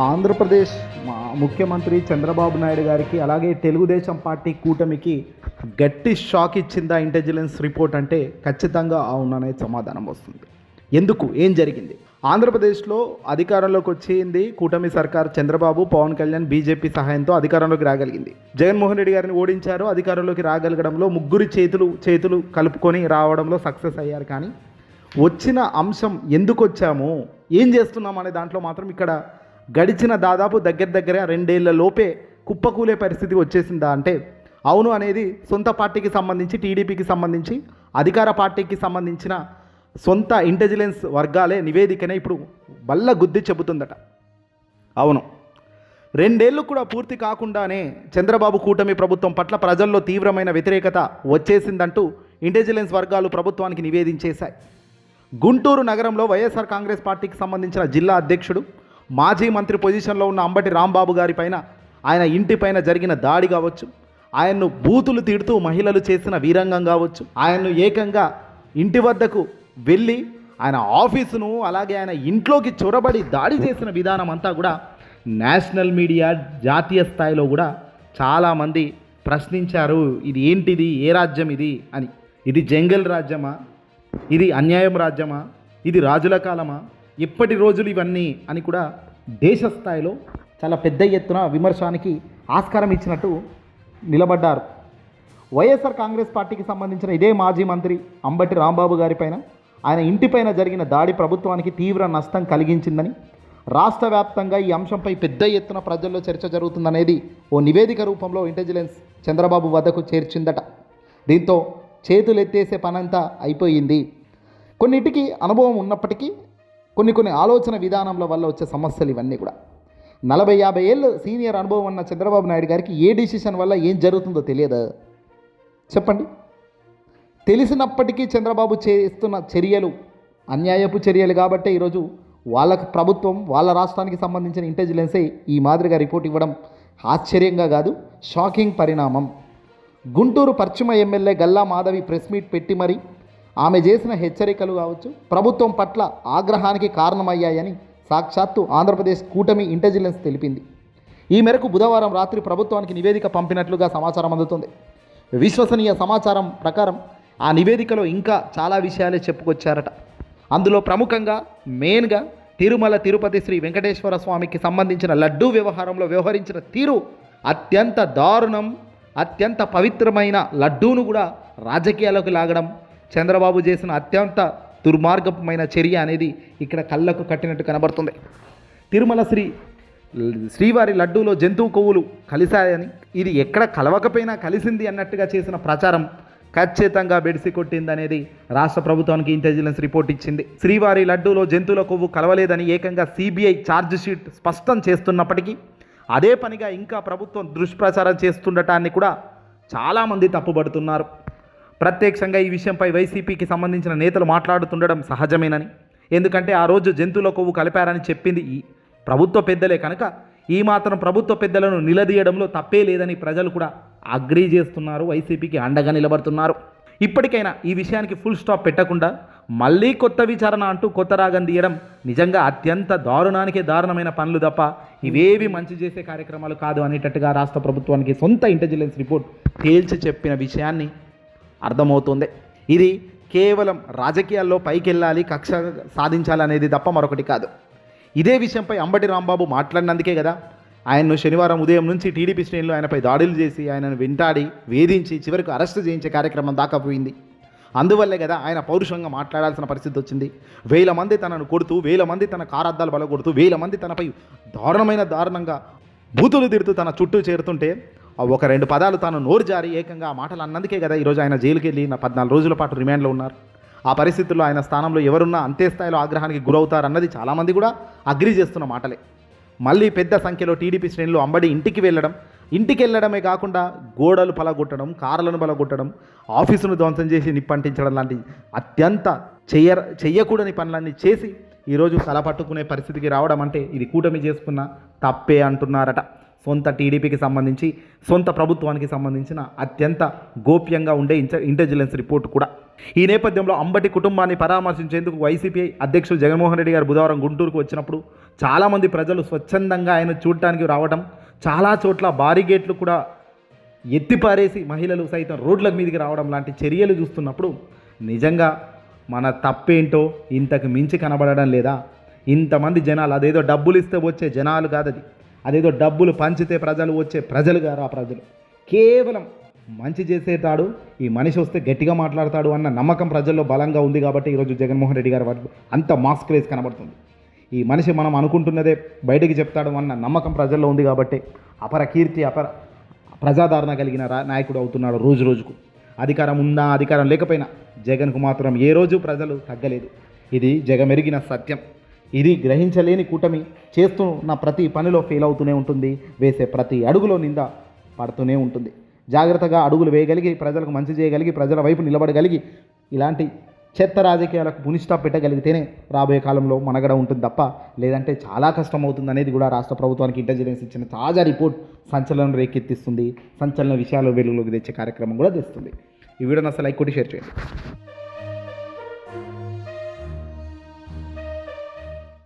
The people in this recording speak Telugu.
ఆంధ్రప్రదేశ్ ముఖ్యమంత్రి చంద్రబాబు నాయుడు గారికి అలాగే తెలుగుదేశం పార్టీ కూటమికి గట్టి షాక్ ఇచ్చిందా ఇంటెలిజెన్స్ రిపోర్ట్ అంటే ఖచ్చితంగా అవుననే సమాధానం వస్తుంది. ఎందుకు, ఏం జరిగింది? ఆంధ్రప్రదేశ్లో అధికారంలోకి వచ్చింది కూటమి సర్కార్. చంద్రబాబు, పవన్ కళ్యాణ్, బీజేపీ సహాయంతో అధికారంలోకి రాగలిగింది. జగన్మోహన్ రెడ్డి గారిని ఓడించారు. అధికారంలోకి రాగలగడంలో ముగ్గురి చేతులు కలుపుకొని రావడంలో సక్సెస్ అయ్యారు. కానీ వచ్చిన అంశం ఎందుకు వచ్చాము, ఏం చేస్తున్నాం అనే దాంట్లో మాత్రం ఇక్కడ గడిచిన దాదాపు దగ్గర 2 ఏళ్ల లోపే కుప్పకూలే పరిస్థితి వచ్చేసిందా అంటే అవును అనేది సొంత పార్టీకి సంబంధించి, టీడీపీకి సంబంధించి, అధికార పార్టీకి సంబంధించిన సొంత ఇంటెలిజెన్స్ వర్గాలే నివేదికనే ఇప్పుడు బల్ల గుద్ది చెబుతుందట. అవును, 2 ఏళ్ళు కూడా పూర్తి కాకుండానే చంద్రబాబు కూటమి ప్రభుత్వం పట్ల ప్రజల్లో తీవ్రమైన వ్యతిరేకత వచ్చేసిందంటూ ఇంటెలిజెన్స్ వర్గాలు ప్రభుత్వానికి నివేదించేశాయి. గుంటూరు నగరంలో వైఎస్ఆర్ కాంగ్రెస్ పార్టీకి సంబంధించిన జిల్లా అధ్యక్షుడు, మాజీ మంత్రి పొజిషన్లో ఉన్న అంబటి రాంబాబు గారి పైన, ఆయన ఇంటిపైన జరిగిన దాడి కావచ్చు, ఆయన్ను బూతులు తిడుతూ మహిళలు చేసిన వీరంగం కావచ్చు, ఆయన్ను ఏకంగా ఇంటి వద్దకు వెళ్ళి ఆయన ఆఫీసును అలాగే ఆయన ఇంట్లోకి చొరబడి దాడి చేసిన విధానం అంతా కూడా నేషనల్ మీడియా, జాతీయ స్థాయిలో కూడా చాలామంది ప్రశ్నించారు. ఇది ఏంటిది, ఏ రాజ్యం ఇది అని. ఇది జంగల్ రాజ్యమా, ఇది అన్యాయం రాజ్యమా, ఇది రాజుల కాలమా, ఇప్పటి రోజులు ఇవన్నీ అని కూడా దేశ స్థాయిలో చాలా పెద్ద ఎత్తున విమర్శానికి ఆస్కారం ఇచ్చినట్టు నిలబడ్డారు. వైఎస్ఆర్ కాంగ్రెస్ పార్టీకి సంబంధించిన ఇదే మాజీ మంత్రి అంబటి రాంబాబు గారిపైన, ఆయన ఇంటిపైన జరిగిన దాడి ప్రభుత్వానికి తీవ్ర నష్టం కలిగించిందని, రాష్ట్ర వ్యాప్తంగా ఈ అంశంపై పెద్ద ఎత్తున ప్రజల్లో చర్చ జరుగుతుందనేది ఓ నివేదిక రూపంలో ఇంటెలిజెన్స్ చంద్రబాబు వద్దకు చేర్చిందట. దీంతో చేతులెత్తేసే పనంతా అయిపోయింది. కొన్నిటికి అనుభవం ఉన్నప్పటికీ కొన్ని ఆలోచన విధానంలో వల్ల వచ్చే సమస్యలు ఇవన్నీ కూడా 40-50 ఏళ్ళు సీనియర్ అనుభవం ఉన్న చంద్రబాబు నాయుడు గారికి ఏ డిసిషన్ వల్ల ఏం జరుగుతుందో తెలియదా చెప్పండి? తెలిసినప్పటికీ చంద్రబాబు చేస్తున్న చర్యలు అన్యాయపు చర్యలు కాబట్టే ఈరోజు వాళ్ళకు ప్రభుత్వం, వాళ్ళ రాష్ట్రానికి సంబంధించిన ఇంటెలిజెన్సే ఈ మాదిరిగా రిపోర్ట్ ఇవ్వడం ఆశ్చర్యంగా కాదు, షాకింగ్ పరిణామం. గుంటూరు పశ్చిమ MLA Galla Madhavi press meet పెట్టి మరి ఆమె చేసిన హెచ్చరికలు కావచ్చు, ప్రభుత్వం పట్ల ఆగ్రహానికి కారణమయ్యాయని సాక్షాత్తు ఆంధ్రప్రదేశ్ కూటమి ఇంటెలిజెన్స్ తెలిపింది. ఈ మేరకు బుధవారం రాత్రి ప్రభుత్వానికి నివేదిక పంపినట్లుగా సమాచారం అందుతుంది. విశ్వసనీయ సమాచారం ప్రకారం ఆ నివేదికలో ఇంకా చాలా విషయాలే చెప్పుకొచ్చారట. అందులో ప్రముఖంగా మెయిన్గా తిరుమల తిరుపతి శ్రీ వెంకటేశ్వర స్వామికి సంబంధించిన లడ్డూ వ్యవహారంలో వ్యవహరించిన తీరు అత్యంత దారుణం. అత్యంత పవిత్రమైన లడ్డూను కూడా రాజకీయాలకు లాగడం చంద్రబాబు చేసిన అత్యంత దుర్మార్గమైన చర్య అనేది ఇక్కడ కళ్ళకు కట్టినట్టు కనబడుతుంది. తిరుమల శ్రీవారి లడ్డూలో జంతువు కొవ్వులు కలిశాయని, ఇది ఎక్కడ కలవకపోయినా కలిసింది అన్నట్టుగా చేసిన ప్రచారం ఖచ్చితంగా బెడిసి కొట్టిందనేది రాష్ట్ర ప్రభుత్వానికి ఇంటెలిజెన్స్ రిపోర్ట్ ఇచ్చింది. శ్రీవారి లడ్డూలో జంతువుల కొవ్వు కలవలేదని ఏకంగా సిబిఐ ఛార్జ్ షీట్ స్పష్టం చేస్తున్నప్పటికీ అదే పనిగా ఇంకా ప్రభుత్వం దుష్ప్రచారం చేస్తుండటాన్ని కూడా చాలామంది తప్పుపడుతున్నారు. ప్రత్యక్షంగా ఈ విషయంపై వైసీపీకి సంబంధించిన నేతలు మాట్లాడుతుండడం సహజమేనని, ఎందుకంటే ఆ రోజు జంతువుల కొవ్వు కలిపారని చెప్పింది ఈ ప్రభుత్వ పెద్దలే కనుక ఈ మాత్రం ప్రభుత్వ పెద్దలను నిలదీయడంలో తప్పే లేదని ప్రజలు కూడా అగ్రీ చేస్తున్నారు, వైసీపీకి అండగా నిలబడుతున్నారు. ఇప్పటికైనా ఈ విషయానికి ఫుల్ స్టాప్ పెట్టకుండా మళ్ళీ కొత్త విచారణ అంటూ కొత్త రాగం తీయడం నిజంగా అత్యంత దారుణానికే దారుణమైన పనులు తప్ప ఇవేవి మంచి చేసే కార్యక్రమాలు కాదు అనేటట్టుగా రాష్ట్ర ప్రభుత్వానికి సొంత ఇంటెలిజెన్స్ రిపోర్ట్ తేల్చి చెప్పిన విషయాన్ని అర్థమవుతుంది. ఇది కేవలం రాజకీయాల్లో పైకి వెళ్ళాలి, కక్ష సాధించాలి అనేది తప్ప మరొకటి కాదు. ఇదే విషయంపై అంబటి రాంబాబు మాట్లాడినందుకే కదా ఆయన్ను శనివారం ఉదయం నుంచి టీడీపీ శ్రేణులు ఆయనపై దాడులు చేసి ఆయనను వెంటాడి వేధించి చివరికి అరెస్టు చేయించే కార్యక్రమం దాకా పోయింది. అందువల్లే కదా ఆయన పౌరుషంగా మాట్లాడాల్సిన పరిస్థితి వచ్చింది. 1000 మంది తనను కొడుతూ, 1000 మంది తన కారద్దాలు బలగొడుతూ, 1000 మంది తనపై దారుణంగా బూతులు తిడుతూ తన చుట్టూ చేరుతుంటే 1-2 పదాలు తాను నోరు జారి ఏకంగా ఆ మాటలు అన్నందుకే కదా ఈరోజు ఆయన జైలుకి వెళ్ళి 14 రోజుల పాటు రిమాండ్లో ఉన్నారు. ఆ పరిస్థితుల్లో ఆయన స్థానంలో ఎవరున్నా అంతే స్థాయిలో ఆగ్రహానికి గురవుతారన్నది చాలామంది కూడా అగ్రీ చేస్తున్న మాటలే. మళ్ళీ పెద్ద సంఖ్యలో టీడీపీ శ్రేణులు అంబడి ఇంటికి వెళ్ళడమే కాకుండా గోడలు పలగొట్టడం, కార్లను పలగొట్టడం, ఆఫీసును ధ్వంసం చేసి నిప్పంటించడం లాంటి అత్యంత చెయ్యకూడని పనులన్నీ చేసి ఈరోజు తలపట్టుకునే పరిస్థితికి రావడం అంటే ఇది కూటమి చేసుకున్న తప్పే అంటున్నారట. సొంత టీడీపీకి సంబంధించి, సొంత ప్రభుత్వానికి సంబంధించిన అత్యంత గోప్యంగా ఉండే ఇంటెలిజెన్స్ రిపోర్ట్ కూడా. ఈ నేపథ్యంలో అంబటి కుటుంబాన్ని పరామర్శించేందుకు వైసీపీ అధ్యక్షుడు జగన్మోహన్ రెడ్డి గారు బుధవారం గుంటూరుకు వచ్చినప్పుడు చాలామంది ప్రజలు స్వచ్ఛందంగా ఆయన చూడటానికి రావడం, చాలా చోట్ల భారీ గేట్లు కూడా ఎత్తిపారేసి మహిళలు సైతం రోడ్ల మీదకి రావడం లాంటి చర్యలు చూస్తున్నప్పుడు నిజంగా మన తప్పేంటో ఇంతకు మించి కనబడడం లేదా? ఇంతమంది జనాలు, అదేదో డబ్బులు ఇస్తే వచ్చే జనాలు కాదది, అదేదో డబ్బులు పంచితే ప్రజలు వచ్చే ప్రజలు గారు. ఆ ప్రజలు కేవలం మంచి చేసేటాడు, ఈ మనిషి వస్తే గట్టిగా మాట్లాడతాడు అన్న నమ్మకం ప్రజల్లో బలంగా ఉంది కాబట్టి ఈరోజు జగన్మోహన్ రెడ్డి గారి వరకు అంత మాస్ క్రేజ్ కనబడుతుంది. ఈ మనిషి మనం అనుకుంటున్నదే బయటికి చెప్తాడు అన్న నమ్మకం ప్రజల్లో ఉంది కాబట్టి అపర కీర్తి, అపర ప్రజాదరణ కలిగిన నాయకుడు అవుతున్నాడు రోజు రోజుకు. అధికారం ఉన్నా అధికారం లేకపోయినా జగన్కు మాత్రం ఏ రోజు ప్రజలు తగ్గలేదు. ఇది జగమెరిగిన సత్యం. ఇది గ్రహించలేని కూటమి చేస్తున్న ప్రతి పనిలో ఫెయిల్ అవుతూనే ఉంటుంది, వేసే ప్రతి అడుగులో నింద పడుతూనే ఉంటుంది. జాగ్రత్తగా అడుగులు వేయగలిగి, ప్రజలకు మంచి చేయగలిగి, ప్రజల వైపు నిలబడగలిగి, ఇలాంటి చెత్త రాజకీయాలకు పునిస్టాప్ పెట్టగలిగితేనే రాబోయే కాలంలో మనగడ ఉంటుంది తప్ప లేదంటే చాలా కష్టం అవుతుంది అనేది కూడా రాష్ట్ర ప్రభుత్వానికి ఇంటెలిజెన్స్ ఇచ్చిన తాజా రిపోర్ట్ సంచలనం రేకెత్తిస్తుంది. సంచలన విషయాలు వెలుగులోకి తెచ్చే కార్యక్రమం కూడా తెస్తుంది. ఈ వీడియోని అసలు లైక్ కొట్టి షేర్ చేయండి.